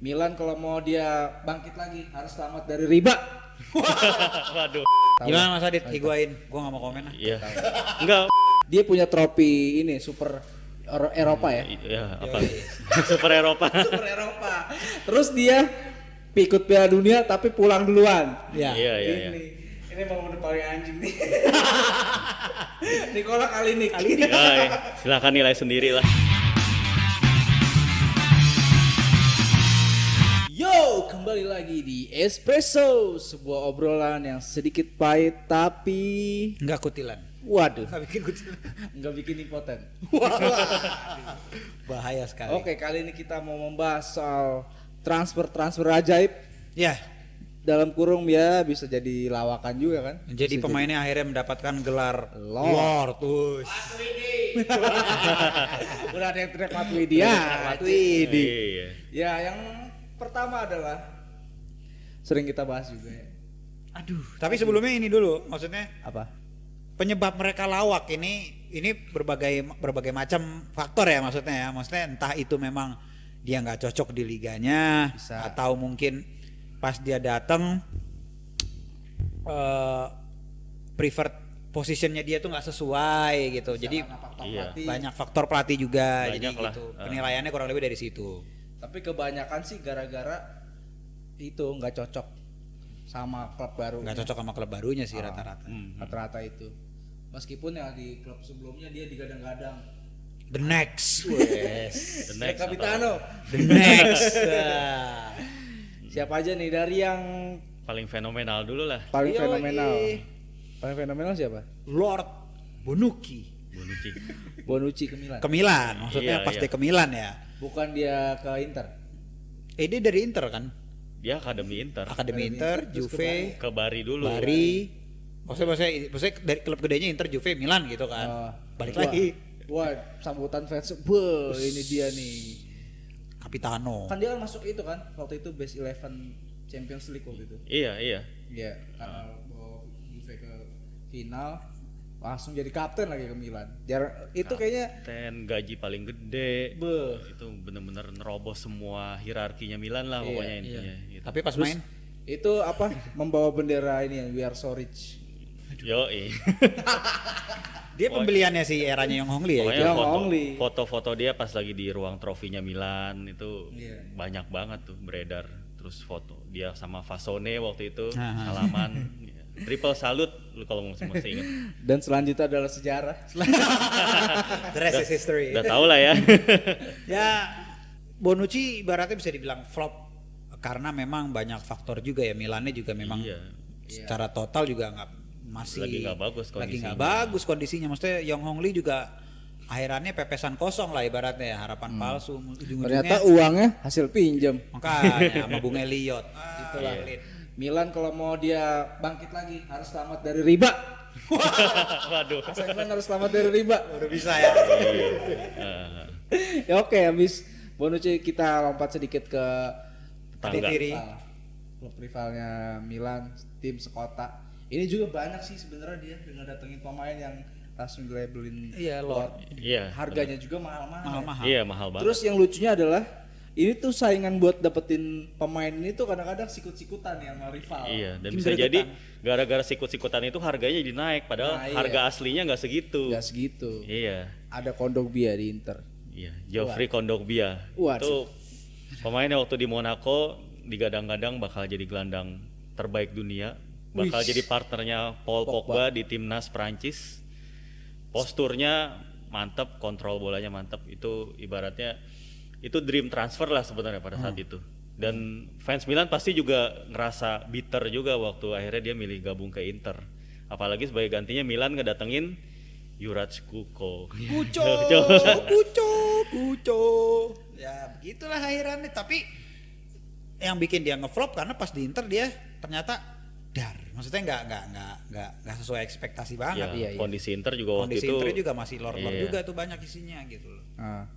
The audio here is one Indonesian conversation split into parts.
Milan kalau mau dia bangkit lagi harus selamat dari riba. Waduh. Gimana Mas Adit? Higuain. Gua enggak mau komen lah. Iya. Enggak. Dia punya trofi ini Super Eropa ya. Iya, apa? Super Eropa. Super Eropa. Terus dia ikut Piala Dunia tapi pulang duluan. Iya. Iya. Ini mau udah paling anjing nih. Nikola Kalinic. Ya, silakan nilai sendiri lah. Yo, kembali lagi di Espresso, sebuah obrolan yang sedikit pahit tapi Enggak kutilan. waduh, Enggak bikin kutilan. nggak bikin impoten. Bahaya sekali. Oke, kali ini kita mau membahas soal transfer ajaib. Ya, Dalam kurung ya bisa jadi lawakan juga kan. jadi Bisa pemainnya akhirnya mendapatkan gelar Lord. Lord. Udah ada yang teriak Matuidi ya. Matuidi. Iya. Ya, yang pertama adalah sering kita bahas juga ya. Aduh, tapi sebelumnya ini dulu, maksudnya Apa? penyebab mereka lawak ini berbagai macam faktor ya maksudnya ya. Maksudnya entah itu memang dia nggak cocok di liganya, Bisa. atau mungkin pas dia datang preferred positionnya dia tuh nggak sesuai gitu. Jadi Iya. banyak faktor pelatih juga. Banyak jadi lah. gitu. Penilaiannya kurang lebih dari situ. Tapi kebanyakan sih gara-gara itu nggak cocok sama klub baru. Nggak cocok sama klub barunya sih rata-rata. Rata-rata itu. Meskipun ya di klub sebelumnya dia digadang-gadang. The next, The next Capitano. the next. Nah. Siapa aja nih dari yang paling fenomenal dulu lah. paling Yoi. fenomenal? Paling fenomenal siapa? Lord Bonucci. Bonucci. Bonucci ke Milan. Ke Milan, maksudnya Iya, pas iya. dia ke Milan ya. Bukan dia ke Inter. Dia dari Inter kan? Dia akademi Inter. Akademi Inter, terus ke Juve, Ke Bari dulu. Bari. Maksudnya dari klub gedenya Inter, Juve, Milan gitu kan. Balik Wah. lagi. Wah, sambutan fans. Beuh, ini dia nih. Capitano. Kan dia kan masuk itu kan waktu itu best 11 Champions League waktu itu. Iya. Iya, karena bawa Juve ke final langsung jadi kapten lagi ke Milan. Itu kayaknya Gaji paling gede. beuh. Itu bener-bener nerobos semua hierarkinya Milan lah Iya, pokoknya intinya. Gitu. Tapi pas main Itu apa? Membawa bendera ini ya, We Are So Rich. Yoi. dia pembeliannya si eranya Yong Hongli ya. Pokoknya Yang Hongli. foto-foto dia pas lagi di ruang trofinya Milan itu Iya. banyak banget tuh beredar. Terus foto dia sama Fasone waktu itu Aha. salaman. Ya. Triple salut lu kalau masih ingat. Dan selanjutnya adalah sejarah. The rest is history. Udah tau lah ya. Ya Bonucci ibaratnya bisa dibilang flop karena memang banyak faktor juga ya. Milannya juga memang Iya. secara total juga masih Lagi nggak bagus lagi nggak kondisinya. bagus kondisinya. Maksudnya Yong Hongli juga akhirannya pepesan kosong lah ibaratnya ya, harapan palsu Ternyata ujung-ujungnya uangnya hasil pinjam. makanya sama Bung Elliot. Itulah. Elliot. Milan kalau mau dia bangkit lagi harus selamat dari riba. Waduh. AC Milan harus selamat dari riba. Udah bisa ya. Eh, Ya oke, habis Bonucci kita lompat sedikit ke Tetangga. Tiri. klub rivalnya Milan, tim sekota. Ini juga banyak sih sebenarnya dia dengan datengin pemain yang langsung dilabelin Iya, Lord. Iya. Harganya juga mahal-mahal. Mahal-mahal. Iya mahal banget. Terus yang lucunya adalah ini tuh saingan buat dapetin pemain ini tuh kadang-kadang sikut-sikutan ya sama rival. Iya, dan Bikin bisa gregetan. jadi gara-gara sikut-sikutan itu harganya jadi naik padahal Nah, iya. harga aslinya nggak segitu. Gak segitu. Iya. Ada Kondogbia di Inter. Iya, Geoffrey Kondogbia. Waduh. Itu pemainnya waktu di Monaco digadang-gadang bakal jadi gelandang terbaik dunia, bakal Wih. jadi partnernya Paul Pogba di timnas Prancis. Posturnya mantap, kontrol bolanya mantap. Itu ibaratnya itu dream transfer lah sebenarnya pada saat itu. Dan fans Milan pasti juga ngerasa bitter juga waktu akhirnya dia milih gabung ke Inter. Apalagi sebagai gantinya Milan ngedatengin Juraj Kuko. Kuco. Ya begitulah akhirannya. Tapi yang bikin dia ngeflop karena pas di Inter dia ternyata dar. Maksudnya nggak sesuai ekspektasi banget. Ya, Iya. kondisi Inter juga waktu Kondisi itu Inter juga masih lor-lor Iya. juga tuh banyak isinya gitu loh. Nah,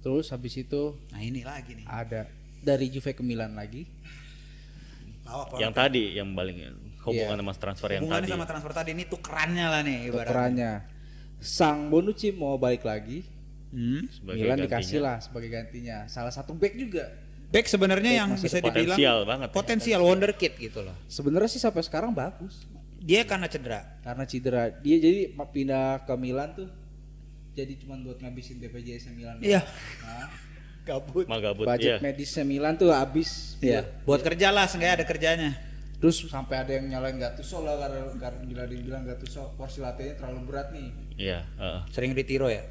terus habis itu Nah ini lagi nih. ada dari Juve ke Milan lagi. Lawak yang banget. tadi yang paling hubungan Iya. sama transfer yang Hubungannya tadi. sama transfer tadi ini tukerannya lah nih ibaratnya. Tukerannya. Sang Bonucci mau balik lagi. Hmm? Sebagai Milan gantinya. dikasih lah sebagai gantinya. Salah satu back juga. back sebenarnya yang masa bisa depan. dibilang Potensial banget ya. potensial wonderkid gitu loh. Sebenarnya sih sampai sekarang bagus. Dia karena cedera. Karena cedera. Dia jadi pindah ke Milan tuh jadi cuma buat ngabisin BPJS Milan. Iya. Nah, Gabut. Magabut budget iya. medisnya Milan tuh habis. Iya. Buat kerja lah, seenggaknya ada kerjanya. Terus sampai ada yang nyalain Gattuso lah karena bilang Gattuso porsi latihannya terlalu berat nih. Iya, Sering ditiro ya.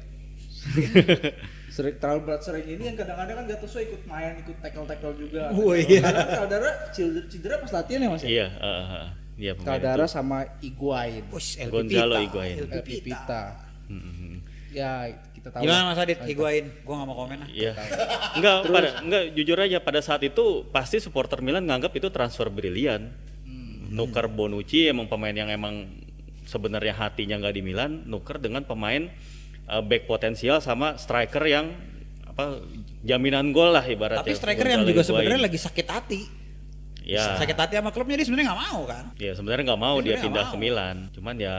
Sering terlalu berat sering ini yang kadang-kadang kan Gattuso ikut main, ikut tackle juga. Oh, iya. Caldara cedera pas latihan ya Mas ya? Iya, iya pemain Caldara itu. sama Higuain. Push Gonzalo Higuain. El Pipita. Pipita. Hmm. Ya, kita tahu. Gimana Mas lah. Adit? Higuain. Gua enggak mau komen ah. Iya. Enggak jujur aja pada saat itu pasti supporter Milan nganggap itu transfer brilian. Nuker Bonucci emang pemain yang emang sebenarnya hatinya nggak di Milan, nuker dengan pemain back potensial sama striker yang apa jaminan gol lah ibaratnya. Tapi striker yang Gonzalo juga Higuain. sebenarnya lagi sakit hati. Ya. Sakit hati sama klubnya dia sebenarnya nggak mau kan. Ya sebenarnya nggak mau Dia dia sebenarnya pindah nggak ke mau. Milan. Cuman ya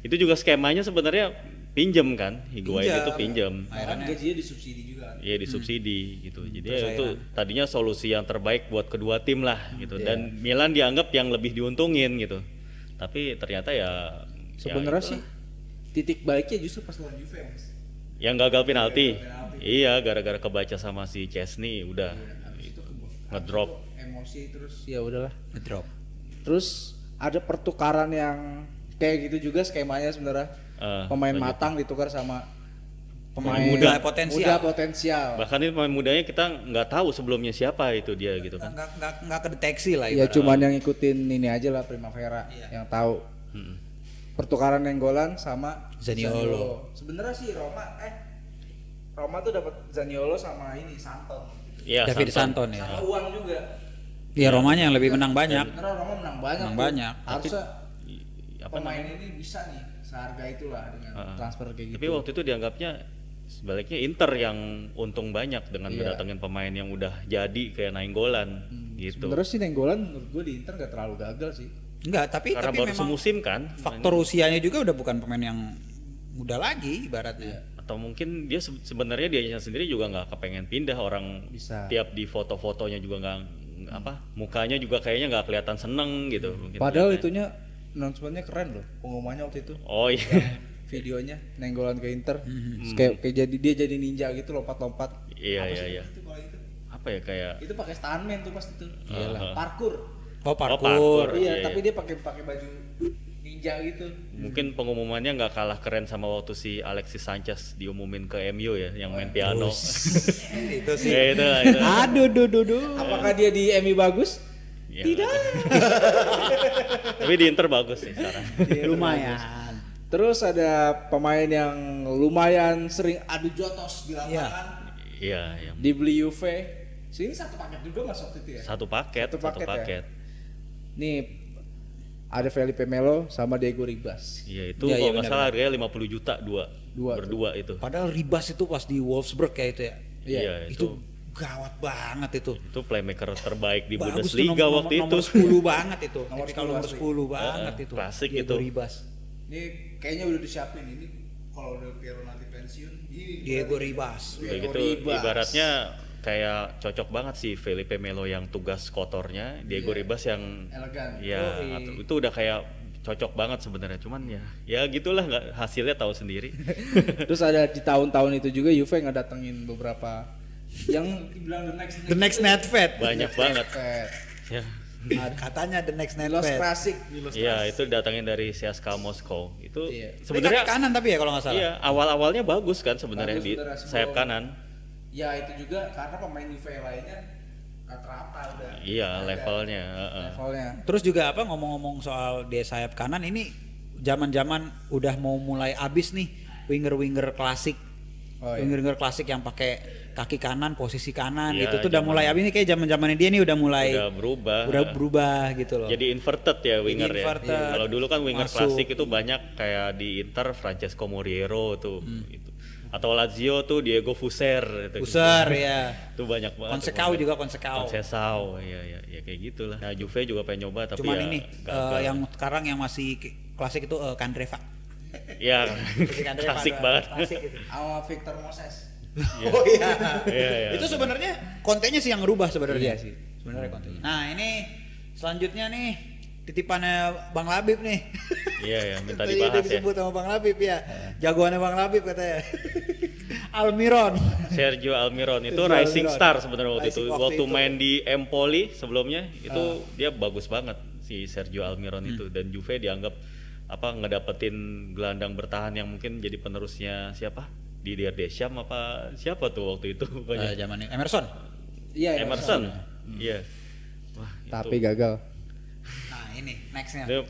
itu juga skemanya sebenarnya pinjem kan, Higuain Pinjam. itu pinjem. Kan gajinya disubsidi juga. Iya disubsidi gitu. Jadi Terus ya itu tadinya solusi yang terbaik buat kedua tim lah gitu. Dan Milan dianggap yang lebih diuntungin gitu. Tapi ternyata ya Sebenarnya ya sih titik baliknya justru pas lawan Juve Mas. yang gagal penalti. Iya, gara-gara kebaca sama si Chesney udah Habis itu ngedrop. emosi terus ya udahlah. Ngedrop. Terus ada pertukaran yang kayak gitu juga skemanya sebenarnya. Pemain matang ditukar sama pemain Muda potensial. Muda potensial. Bahkan ini pemain mudanya kita nggak tahu sebelumnya siapa itu dia gitu kan. Nggak kedeteksi lah Ya ibaratnya. cuman yang ngikutin ini aja lah Primavera yang tahu. Mm-mm. Pertukaran Nenggolan sama Zaniolo. Sebenarnya sih Roma tuh dapat Zaniolo sama ini Santon. Iya, David Santon ya. Sama uang juga. Iya Romanya yang lebih menang banyak. Sebenarnya Roma menang banyak. Menang tuh. banyak. Harusnya Apa pemain ini bisa nih seharga itulah dengan transfer kayak gitu. Tapi waktu itu dianggapnya sebaliknya Inter yang untung banyak dengan Iya. mendatangin pemain yang udah jadi kayak Nainggolan gitu. Sebenarnya sih Nenggolan menurut gue di Inter gak terlalu gagal sih. Enggak, tapi Karena baru memang semusim kan. faktor usianya juga udah bukan pemain yang muda lagi ibaratnya. Atau mungkin dia sebenarnya dia sendiri juga nggak kepengen pindah orang Bisa. tiap di foto-fotonya juga nggak apa mukanya juga kayaknya nggak kelihatan seneng gitu mungkin Padahal kelihatannya. itunya announcementnya keren loh pengumumannya waktu itu. Oh iya. Videonya Nenggolan ke Inter. Terus kayak jadi dia jadi ninja gitu lompat-lompat. Iya iya iya. Itu kalau itu. Apa ya kayak Itu pakai stuntman tuh pas itu. Iyalah. Parkur. Oh parkour. parkour. Iya, iya, tapi dia pakai baju ninja gitu. mungkin pengumumannya nggak kalah keren sama waktu si Alexis Sanchez diumumin ke MU ya yang main piano. Itu sih. Ya, itu. Aduh, duh. Apakah dia di MU bagus? Ya, Tidak. Tapi di Inter bagus sih sekarang. Lumayan. Terus ada pemain yang lumayan sering adu jotos di lapangan. Iya, yang Dibeli Juve. Sini satu paket juga Mas waktu itu ya. satu paket. Satu paket ya? paket. Nih ada Felipe Melo sama Diego Ribas. Iya itu Iya, kalau iya, nggak benar, salah harganya 50 juta Dua berdua itu. Padahal Ribas itu pas di Wolfsburg kayak itu ya. Iya, Itu gawat banget itu. itu playmaker terbaik di Bagus tuh, Bundesliga waktu itu. nomor 10 banget itu. Nomor Tipikal nomor 10 10 banget itu. klasik Diego itu. Ribas. Ini kayaknya udah disiapin ini kalau udah Piero nanti pensiun. Ini Diego Ribas. Udah gitu Ribas. ibaratnya kayak cocok banget sih Felipe Melo yang tugas kotornya, Diego Ribas yang elegan. ya itu udah kayak cocok banget sebenarnya cuman ya gitulah nggak hasilnya tahu sendiri. Terus ada di tahun-tahun itu juga Juve ngedatengin beberapa yang dibilang The next Nedved. Banyak banget. Ya. Katanya the next Milos Nedved. Krasik. Iya itu datangin dari CSKA Moskow itu Iya. Sebenarnya sebenarnya kanan tapi ya kalau nggak salah. iya awal-awalnya bagus kan sebenarnya Bagus di sebenarnya, sayap sebelum- kanan. Ya itu juga karena pemain Juve lainnya rata-rata udah. Iya ada levelnya. Levelnya. Terus juga apa ngomong-ngomong soal dia sayap kanan ini zaman-zaman udah mau mulai abis nih winger-winger klasik. Oh, iya. Winger-winger klasik yang pakai kaki kanan, posisi kanan Iya, itu tuh udah zaman- mulai abis nih kayak zaman-zamannya dia nih udah mulai Udah berubah. udah berubah gitu loh. Jadi inverted ya winger ya. inverted. Iya. Kalau dulu kan winger Masuk. klasik itu banyak kayak di Inter Francesco Moriero tuh itu. Atau Lazio tuh Diego Fuser itu. User ya. Itu banyak banget. Konsekau juga Konsekau. Konsesau ya kayak gitulah. Nah, Juve juga pengen nyoba tapi Cuman ya ini gagal. yang sekarang yang masih klasik itu Kandreva. ya Posisi Kandreva klasik ada- banget. Klasik gitu. Sama Victor Moses. Oh iya. Iya, Itu sebenarnya kontennya sih yang ngerubah sebenarnya. Iya sih. Sebenarnya kontennya. Nah, ini selanjutnya nih titipannya Bang Labib nih. Iya, minta Tadi dibahas udah ya. disebut sama Bang Labib ya. Jagoannya Bang Labib katanya. Almiron. Sergio Almiron itu Sergio rising Almiron. star sebenarnya waktu Rising itu. waktu Waktu itu. main di Empoli sebelumnya itu dia bagus banget si Sergio Almiron itu, dan Juve dianggap ngedapetin gelandang bertahan yang mungkin jadi penerusnya siapa? Didier Deschamps apa siapa tuh waktu itu pokoknya. Zamannya Emerson. Iya, Emerson. Iya. Wah, Tapi itu. gagal. Nah, ini nextnya. Itu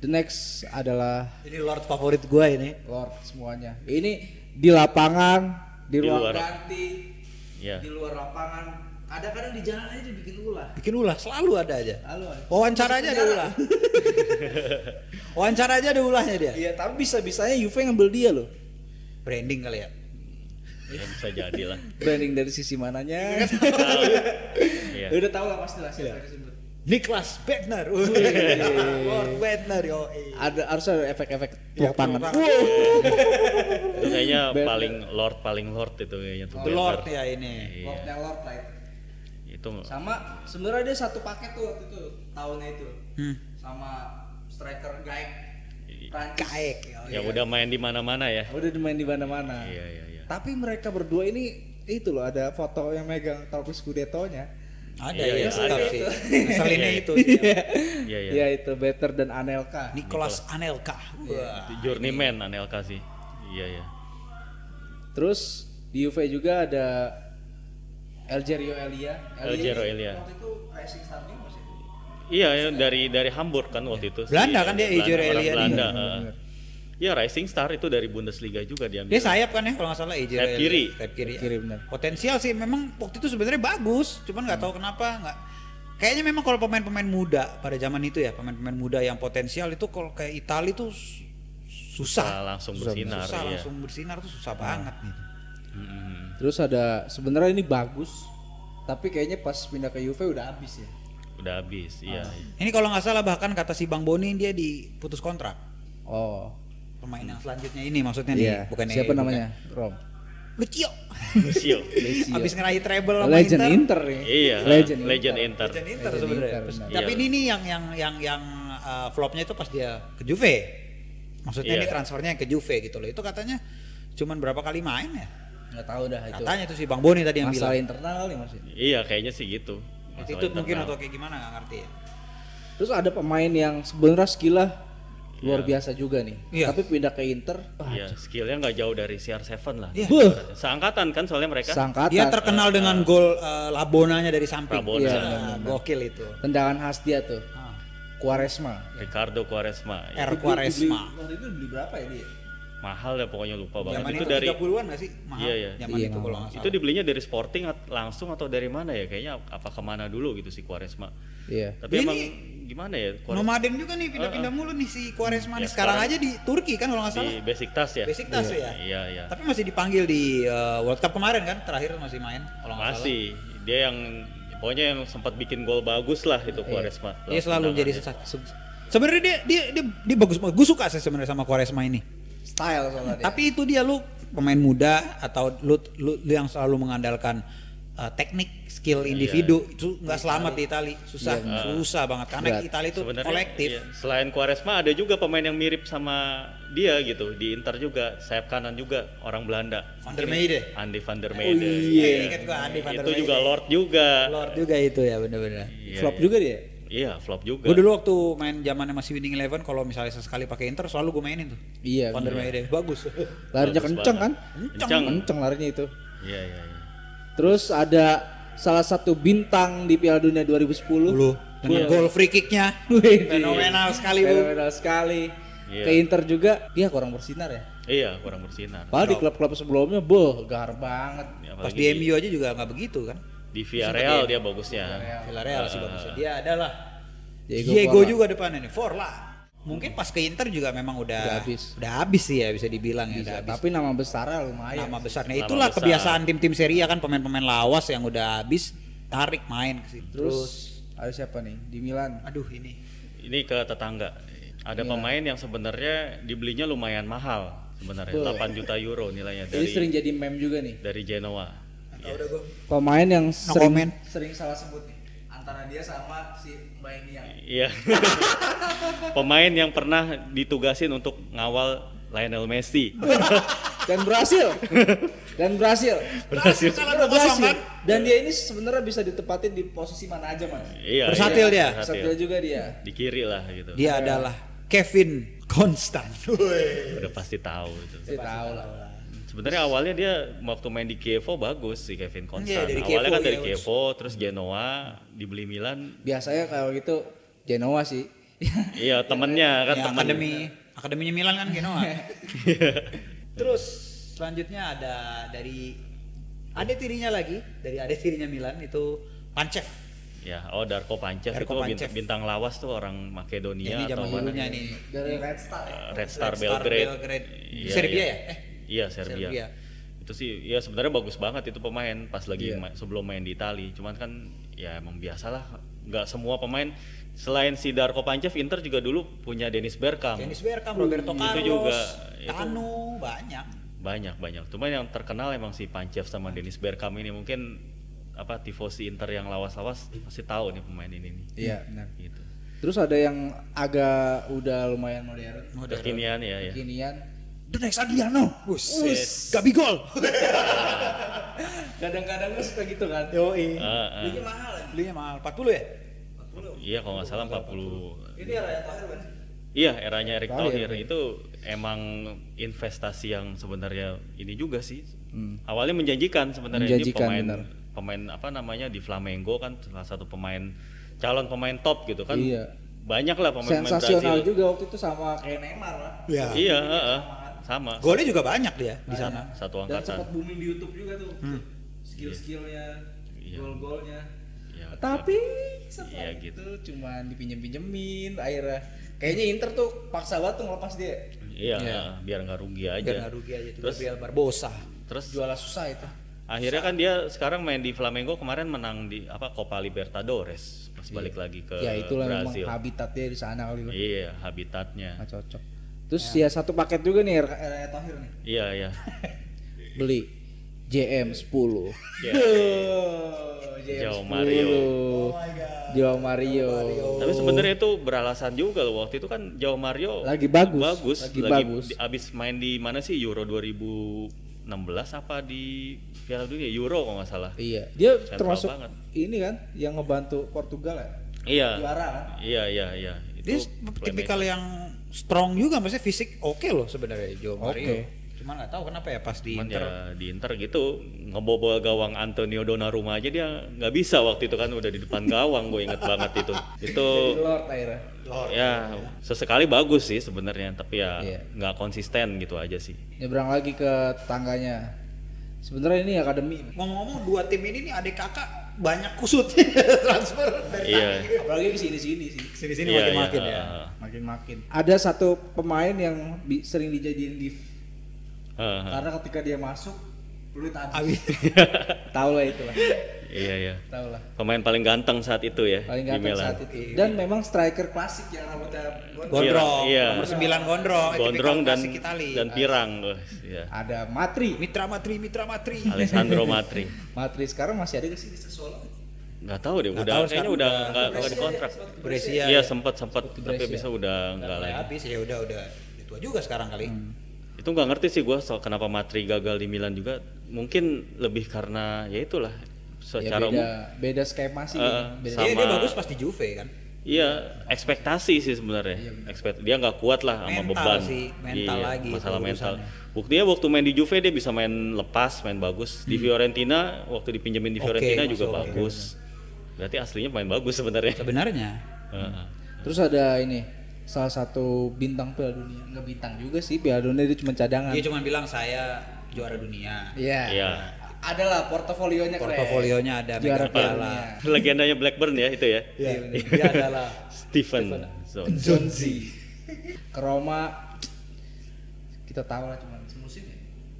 The next adalah Ini Lord favorit gua ini. Lord semuanya. Ini di lapangan, di Di ruang luar. ganti, ya. di luar lapangan. Kadang-kadang di jalan aja dibikin ulah. Bikin ulah, selalu ada aja. Halo. Wawancara aja ada ulah. Wawancara aja ada ulahnya dia. Iya, tapi bisa-bisanya Juve ngambil dia loh. Branding kali ya. Ya bisa jadi lah. Branding dari sisi mananya. Iya. Udah tahu lah pasti lah siapa yang disebut. Niklas Bentner. Lord Bentner yo. Harus ada efek-efek Iya, tepuk tangan. tepuk tangan. Itu kayaknya Bad- paling lord itu kayaknya tuh. The Lord Bentner. ya ini. Iya. Lordnya Lord lah itu. Itu Sama sebenarnya dia satu paket tuh waktu itu tahunnya itu. Sama striker Gaek Prancis. Kaek. yang udah main di mana-mana ya. Udah dimain di mana-mana. Iya. Tapi mereka berdua ini itu loh, ada foto yang megang topi Scudetto-nya. Ada Iya, ya, iya, sedap ada. sih. Ngeselinnya Iya, itu. Iya. Iya itu Better dan Anelka. Nicolas Anelka. Wah. Itu journeyman Anelka sih. Iya. Terus di Juve juga ada Elgerio Elia. Elgerio ini Elia. Waktu itu Rising Star juga masih. Iya, ya, dari Hamburg kan waktu itu. Belanda kan dia, Elgerio orang Elia Belanda. ini. Bener. Iya, Rising Star itu dari Bundesliga juga diambil. Dia sayap kan ya kalau nggak salah Elgerio Sayap Elia. kiri. Sayap kiri. Kiri benar. Potensial sih memang waktu itu sebenarnya bagus, cuman nggak tahu kenapa nggak. Kayaknya memang kalau pemain-pemain muda pada zaman itu ya, pemain-pemain muda yang potensial itu kalau kayak Italia tuh susah. langsung bersinar. Susah Iya. langsung bersinar tuh susah banget nih. Terus ada sebenarnya ini bagus, tapi kayaknya pas pindah ke Juve udah habis ya. Udah habis, iya. Ini kalau nggak salah bahkan kata si Bang Boni dia diputus kontrak. Oh. Pemain yang selanjutnya ini maksudnya Iya. nih, bukan Siapa namanya? Rom. Lucio. Lucio. Abis ngeraih treble sama Legend Inter. Inter nih. Iya, Legend Legend Inter. Legend Inter Legend sebenarnya. Inter, benar. Tapi Iya. ini nih yang flopnya itu pas dia ke Juve. Maksudnya Iya. ini transfernya ke Juve gitu loh. Itu katanya cuman berapa kali main ya? Nggak tahu dah itu. Katanya tuh si Bang Boni tadi yang Masalah bilang. internal nih Mas. Iya, kayaknya sih gitu. Itu Masalah mungkin internal. atau kayak gimana nggak ngerti ya. Terus ada pemain yang sebenarnya skillnya luar biasa juga nih. Iya. Tapi pindah ke Inter, Iya, skillnya nggak jauh dari CR7 lah. Iya. Buh, Seangkatan kan soalnya mereka. sangkatan. Dia terkenal dengan gol Labonanya dari samping. Rabona. Iya, Ah, gokil itu. Tendangan khas dia tuh. Ah. Quaresma. Ricardo Quaresma. Ya, R Quaresma. Waktu itu beli berapa ya dia? mahal ya pokoknya, lupa banget. Zaman Itu itu dari 30-an nggak sih? Mahal. Iya, iya. Zaman Iya, itu kalau mahal. nggak itu salah. dibelinya dari Sporting langsung atau dari mana ya? Kayaknya apa kemana dulu gitu si Quaresma. Iya. Tapi Ini emang gimana ya? Nomaden juga nih pindah-pindah mulu nih si Quaresma nih. Ya, Sekarang sekarang aja di Turki kan kalau nggak salah. di Besiktas ya? Besiktas ya. Iya. Tapi masih dipanggil di World Cup kemarin kan, terakhir masih main kalau nggak salah. Masih. Dia yang pokoknya yang sempat bikin gol bagus lah itu Quaresma. Dia selalu jadi tendangannya. sebenarnya dia bagus. Gue suka sih sebenarnya sama Quaresma ini. Style soalnya dia. Tapi itu dia lu pemain muda atau lu yang selalu mengandalkan teknik, skill individu itu nggak selamat di Itali. Susah banget karena Berat. Itali itu Sebenarnya, kolektif. iya. Selain Quaresma ada juga pemain yang mirip sama dia gitu di Inter juga, sayap kanan juga orang Belanda. Van der Meijde. Andy van der Meijde. Iya, ingat gua Andy van der Itu juga Meijde. Lord juga. Lord juga itu ya bener-bener. Iya, Flop iya. juga dia. Iya, flop juga. Gue dulu waktu main zamannya masih Winning Eleven, kalau misalnya sesekali pakai Inter selalu gue mainin tuh. Iya. Van der Meijde bagus. Larinya Bagus kenceng kan? banget. Kenceng. Kenceng larinya itu. Iya. Terus ada salah satu bintang di Piala Dunia 2010. Dulu dengan gol free kicknya Wih, fenomenal sekali bu. Fenomenal sekali. Iya. Ke Inter juga dia kurang bersinar ya. Iya, kurang bersinar. Padahal di klub-klub sebelumnya gar banget. Ya, Pas apalagi di MU aja juga nggak begitu kan. di Villarreal dia bagusnya. Villarreal sih bagusnya. Dia adalah Diego Diego Forlan. juga depannya nih, Forlan. Mungkin pas ke Inter juga memang udah habis. Udah habis sih ya bisa dibilang ya, Bisa, udah habis. tapi nama besarnya lumayan. Nama besarnya Nama itulah besar. kebiasaan tim-tim Serie A kan pemain-pemain lawas yang udah habis tarik main ke situ. Terus ada siapa nih di Milan? Aduh ini. Ini ke tetangga. Ada pemain yang sebenarnya dibelinya lumayan mahal. sebenarnya. 8 juta euro nilainya Jadi sering jadi meme juga nih. dari Genoa. Tahu udah gua. Pemain yang comment. sering salah sebut nih antara dia sama si Mbak Nia. Iya. Pemain yang pernah ditugasin untuk ngawal Lionel Messi. Dan berhasil. Berhasil. Kalah 2-0 kan? Dan dia ini sebenarnya bisa ditempatin di posisi mana aja, Mas. Iya. Versatil iya, dia. Versatil juga dia. Di kiri lah gitu. Dia adalah Kevin Konstan. Udah pasti tahu itu. Saya tahu lah. Sebenarnya awalnya dia waktu main di Chievo bagus si Kevin Konstan. Iya, dari Awalnya Chievo, kan dari iya, Chievo, terus Genoa, dibeli Milan. Biasanya kalau gitu Genoa sih. Iya, temennya kan Ya, temen. akademinya Milan kan Genoa. Terus selanjutnya ada dari adik tirinya lagi, dari adik tirinya Milan itu Pancev. Ya, Darko Pancev Darko itu Pancev. bintang lawas tuh orang Makedonia Ini atau zaman mana? dulunya nih. Dari Red Star ya. Red Star Belgrade. Iya, Serbia iya. ya? Iya, Serbia. Serbia. Itu sih ya sebenarnya bagus banget itu pemain pas lagi Iya. sebelum main di Itali. Cuman kan ya emang biasalah nggak semua pemain selain si Darko Pancev, Inter juga dulu punya Dennis Bergkamp. Dennis Bergkamp, Roberto itu Carlos, juga, itu- Tano, banyak. Banyak. Cuman yang terkenal emang si Pancev sama Dennis Bergkamp ini mungkin tifosi Inter yang lawas-lawas pasti tahu nih pemain ini nih. Iya, benar. Gitu. Terus ada yang agak udah lumayan modern. Kekinian ya. Kekinian. The next Adriano. Us. Gabigol. Kadang-kadang gue suka gitu kan. Yoi. Belinya mahal ya. Belinya mahal 40 ya? Iya kalau nggak salah 40. Ini era yang terakhir kan? Iya, eranya Erick Thohir, Thohir itu emang investasi yang sebenarnya ini juga sih. Hmm. Awalnya menjanjikan sebenarnya ini Menjanjikan, pemain benar. pemain apa namanya di Flamengo kan salah satu calon pemain top gitu kan. Iya. Banyak lah pemain-pemain Sensasional Brazil. juga waktu itu sama kayak Neymar lah. Iya. Iya, sama. Golnya juga banyak dia di sana. Satu Dan angkatan. sempat booming di YouTube juga tuh. Skill-skillnya, Iya. gol-golnya. Iya, Tapi setelah Iya, itu gitu. cuman dipinjem-pinjemin akhirnya. Kayaknya Inter tuh paksa banget tuh ngelepas dia. Iya, Iya. biar nggak rugi aja. Biar nggak rugi aja tuh. Terus- Gabriel Barbosa. Terus Jualan susah itu. akhirnya kan dia sekarang main di Flamengo, kemarin menang di Copa Libertadores. Pas balik lagi ke Ya itulah memang Brazil. habitatnya di sana kali Bang. Iya, habitatnya. Nggak cocok. Terus ya satu paket juga nih era Thohir nih. Iya. Beli JM10. Iya. João JM10. Mario. João Mario. Tapi sebenarnya itu beralasan juga loh, waktu itu kan João Mario Lagi bagus. lagi bagus. abis main di mana sih, Euro 2016 apa di Piala Dunia, Euro kalau nggak salah. Iya, dia Sentral termasuk banget. ini kan yang ngebantu Portugal ya. Iya. Juara kan? Iya. Dia tipikal yang strong juga, maksudnya fisik oke loh sebenarnya Joe Mario. Oke. Cuman nggak tahu kenapa ya pas di Cuman Inter. ya di Inter gitu ngebobol gawang Antonio Donnarumma aja dia nggak bisa waktu itu kan, udah di depan gawang, gue inget banget itu. Itu Jadi Lord akhirnya. ya sesekali bagus sih sebenarnya, tapi ya Iya. nggak konsisten gitu aja sih. Nyebrang lagi ke tetangganya. Sebenarnya ini akademi. Ngomong-ngomong dua tim ini nih adik kakak banyak kusut transfer dari Iya. Apalagi ke sini-sini sih. sini-sini Iya, makin-makin iya, ya. Makin-makin. Ada satu pemain yang sering dijadiin div. Heeh. Karena ketika dia masuk peluit habis. Habis. Tahu lah itulah. Iya. Tahu lah. Pemain paling ganteng saat itu ya Paling di ganteng Milan. saat itu. Dan memang striker klasik yang rambutnya Gondrong, Iya. nomor 9 Gondrong, Gondrong tipikal dan klasik Itali. pirang, iya. ada Matri. Mitra Matri. Alessandro Matri. Matri sekarang masih ada di sini Sassuolo. Nggak tahu deh, Nggak udah tahu, kayaknya sekarang udah udah nggak dikontrak. Brescia. Iya sempat tapi Brescia. bisa udah nggak lagi. Habis ya udah tua juga sekarang kali. Itu nggak ngerti sih gue soal kenapa Matri gagal di Milan juga. Mungkin lebih karena ya itulah Ya secara beda skema sih. Beda. sama- Dia bagus pas di Juve kan. Iya, ekspektasi sih sebenarnya. Dia nggak kuat lah sama Mental beban. sih, mental Iya, lagi masalah itu mental. urusannya. Buktinya waktu main di Juve dia bisa main lepas, main bagus. Di Fiorentina waktu dipinjemin di Oke, Fiorentina masih juga oke. bagus. Berarti aslinya main bagus sebenarnya. Sebenarnya. Heeh. Terus ada ini salah satu bintang Piala Dunia. Enggak bintang juga sih, Piala Dunia dia cuma cadangan. Dia cuma bilang saya juara dunia. Iya. Iya. Adalah portofolionya keren. Portofolionya ada Juara Mega Piala Piala. Dunia. Legendanya Blackburn ya itu ya. Iya, dia adalah Steven. Zonzi. Ke Roma kita tahu lah cuma semusim ya.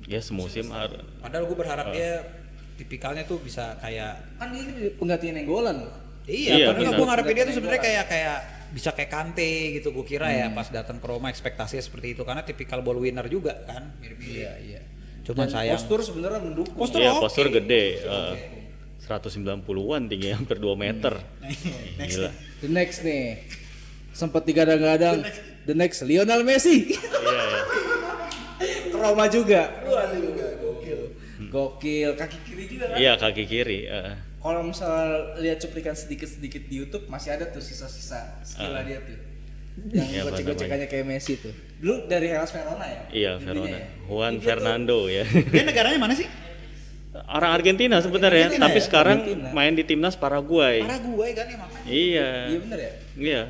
Ya semusim padahal gue berharap dia tipikalnya tuh bisa kayak Kan ini penggantian Enggolan loh. iya, Iya, padahal benar. gue ngarepin dia tuh sebenarnya kayak bisa kayak Kante gitu gue kira ya pas datang ke Roma ekspektasinya seperti itu karena tipikal ball winner juga kan mirip-mirip. Iya. Cuman Dan sayang. postur sebenarnya mendukung. Postur Iya, oke. postur gede. 190-an tinggi hampir 2 meter. Gila. The next nih. Sempat digadang-gadang the next Lionel Messi. Iya, ya. Ke Roma juga. Gokil, kaki kiri juga kan. Iya, kaki kiri. Kalau misalnya lihat cuplikan sedikit-sedikit di YouTube masih ada tuh sisa-sisa skillnya dia tuh. Yang Iya, gocek-gocekannya kayak Messi tuh. Dulu dari Hellas Verona ya? Iya, Dulunya Verona. ya? Juan Ini dia Fernando ya. Dia negaranya mana sih? Orang Argentina sebenarnya, Argentina tapi ya? sekarang Argentina. main di timnas Paraguay. Paraguay kan ya makanya. Iya. Iya bener ya? Iya,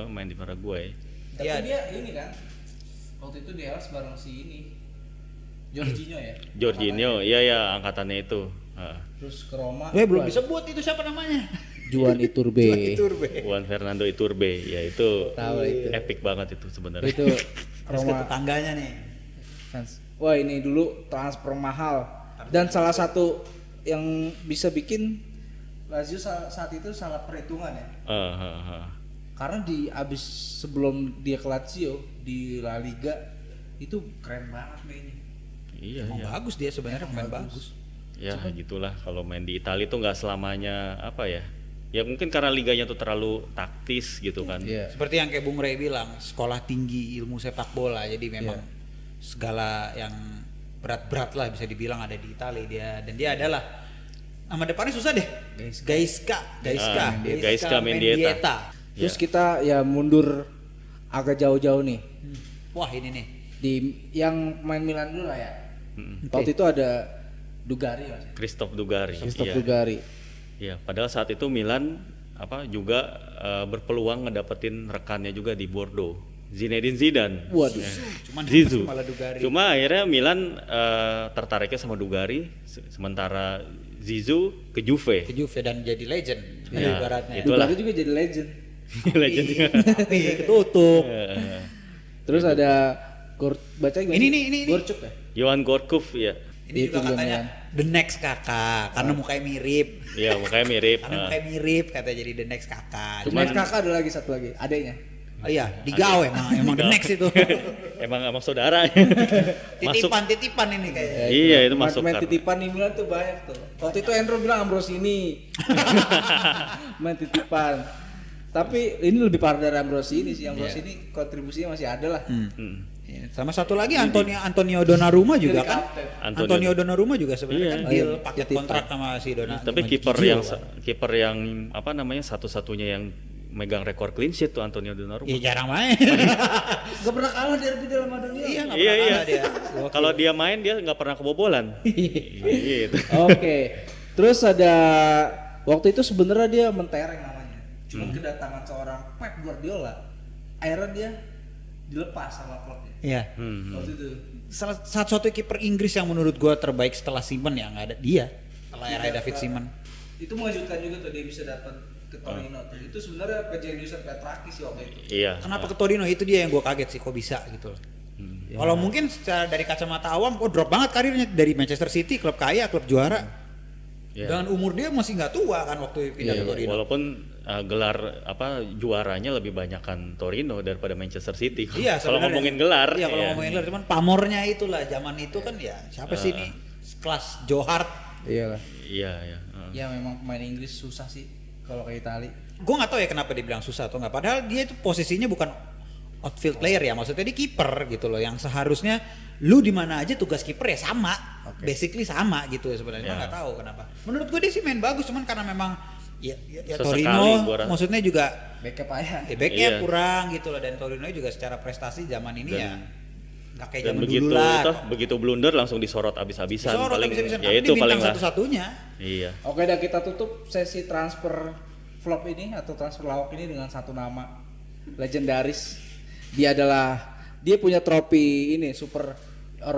main di Paraguay. Tapi Iya. dia ini kan waktu itu di Hellas bareng si ini Jorginho ya? Jorginho, iya ya angkatannya itu. Terus ke Roma. Belum disebut itu siapa namanya? Juan Iturbe. Juan Fernando Iturbe, ya itu Tahu itu. epic banget itu sebenarnya. Itu Terus ke Roma tetangganya nih. fans. Wah ini dulu transfer mahal dan salah satu yang bisa bikin Lazio saat itu salah perhitungan ya. Karena di abis sebelum dia ke Lazio di La Liga itu keren banget mainnya. Iya, Emang iya. bagus dia sebenarnya pemain bagus. Ya gitulah kalau main di Italia tuh nggak selamanya apa ya. Ya mungkin karena liganya tuh terlalu taktis gitu kan. Iya. Seperti yang kayak Bung Rey bilang, sekolah tinggi ilmu sepak bola. Jadi memang segala yang berat-berat lah bisa dibilang ada di Italia dia dan dia adalah nama depannya susah deh. Gaisca Mendieta. Terus kita ya mundur agak jauh-jauh nih Wah ini nih. di yang main Milan dulu lah ya. Waktu itu ada Dugari mas. Christophe Dugari. Christophe Iya. Dugari. Iya, padahal saat itu Milan juga berpeluang ngedapetin rekannya juga di Bordeaux, Zinedine Zidane. Waduh. Cuman Zizou. malah Dugari. Cuma akhirnya Milan tertariknya sama Dugari, sementara Zizou ke Juve. Ke Juve dan jadi legend Ya, ibaratnya. itu. Itulah. Dugari juga jadi legend. Legend juga. Tapi ketutup. Terus ada baca gimana? Ini. Gorchuk ya? Johan Gorkuf ya. Ini Itu juga juga katanya the next kakak karena mukanya mirip. Iya, mukanya mirip. Karena mukanya mirip katanya jadi the next kakak. Cuman kakak ada lagi satu lagi, adeknya. Oh iya, digawe emang the next itu. emang saudara. Titipan ini kayaknya. Iya, itu masuk main karena- titipan di Milan tuh banyak tuh. Waktu itu Andrew bilang Ambrosini. Main titipan. Tapi ini lebih parah dari Ambrosini sih. Ambrosini kontribusinya masih ada lah. Ya, sama satu lagi Antonio Donnarumma juga Jadi kan. kapten. Antonio Donnarumma juga sebenarnya Iya. kan deal Iya. paket Titipan. kontrak sama si Donnarumma. Tapi kiper yang apa namanya satu-satunya yang megang rekor clean sheet tuh Antonio Donnarumma. ya jarang main. Gak pernah kalah derby dalam Madrid. Iya, nggak Iya, pernah iya. kalah dia. Kalau dia main dia nggak pernah kebobolan. Gitu. Oke. Terus ada waktu itu sebenarnya dia mentereng namanya. Cuma kedatangan seorang Pep Guardiola, akhirnya dia dilepas sama klubnya. Iya. Waktu itu. Satu kiper Inggris yang menurut gua terbaik setelah Simon ya nggak ada dia. Setelah era David Simon. Itu mengejutkan juga tuh dia bisa dapat ke Torino tuh. Itu sebenarnya kejeniusan Petrakis sih waktu itu. Iya. Kenapa ke Torino itu dia yang gua kaget sih kok bisa gitu loh. Kalau mungkin secara dari kacamata awam, drop banget karirnya dari Manchester City, klub kaya, klub juara. Iya. Dengan umur dia masih nggak tua kan waktu pindah ke Torino. Walaupun gelar juaranya lebih banyak kan Torino daripada Manchester City. Iya, Kalau sebenarnya. ngomongin gelar. Iya, kalau iya. ngomongin gelar cuman pamornya itulah zaman itu kan ya siapa sih ini kelas Joe Hart. Iyalah. Iya, iya. Ya memang pemain Inggris susah sih kalau ke Itali. Gue nggak tahu ya kenapa dibilang susah atau nggak. Padahal dia itu posisinya bukan outfield player ya, maksudnya dia kiper gitu loh. Yang seharusnya lu di mana aja tugas kiper ya sama, basically sama gitu ya sebenarnya. Cuma Ya. nggak tahu kenapa. Menurut gue dia sih main bagus, cuman karena memang ya Sesekali Torino, gua rasa. maksudnya juga Backnya payah. backnya Iya. kurang gitu loh, dan Torino juga secara prestasi zaman ini ya nggak kayak Dan zaman begitu dulu lah. begitu blunder langsung disorot abis-abisan. Disorot Paling habis-habisan. ya Tapi itu dia paling bintang lah. satu-satunya. Iya. Oke, dah kita tutup sesi transfer flop ini atau transfer lawak ini dengan satu nama legendaris. Dia punya trofi ini Super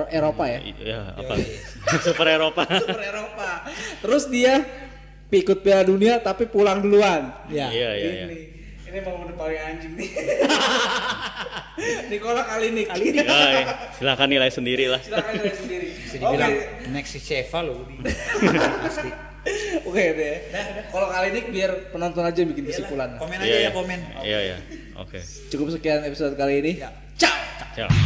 Eropa ya. Iya, apa? Super Eropa. Super Eropa. Terus dia ikut Piala Dunia tapi pulang duluan. Ya. Iya, iya, iya. Ini momen paling anjing nih. Nikola Kalinic. Ya, silakan nilai sendiri lah. Silakan lihat sendiri. Bisa dibilang next si Sheva loh. Pasti. Oke deh. Kalau Kalinic biar penonton aja yang bikin kesimpulan. Komen Iya, aja iya. ya komen. Iya, iya. Oke. Cukup sekian episode kali ini. Ya. Ciao. Ciao.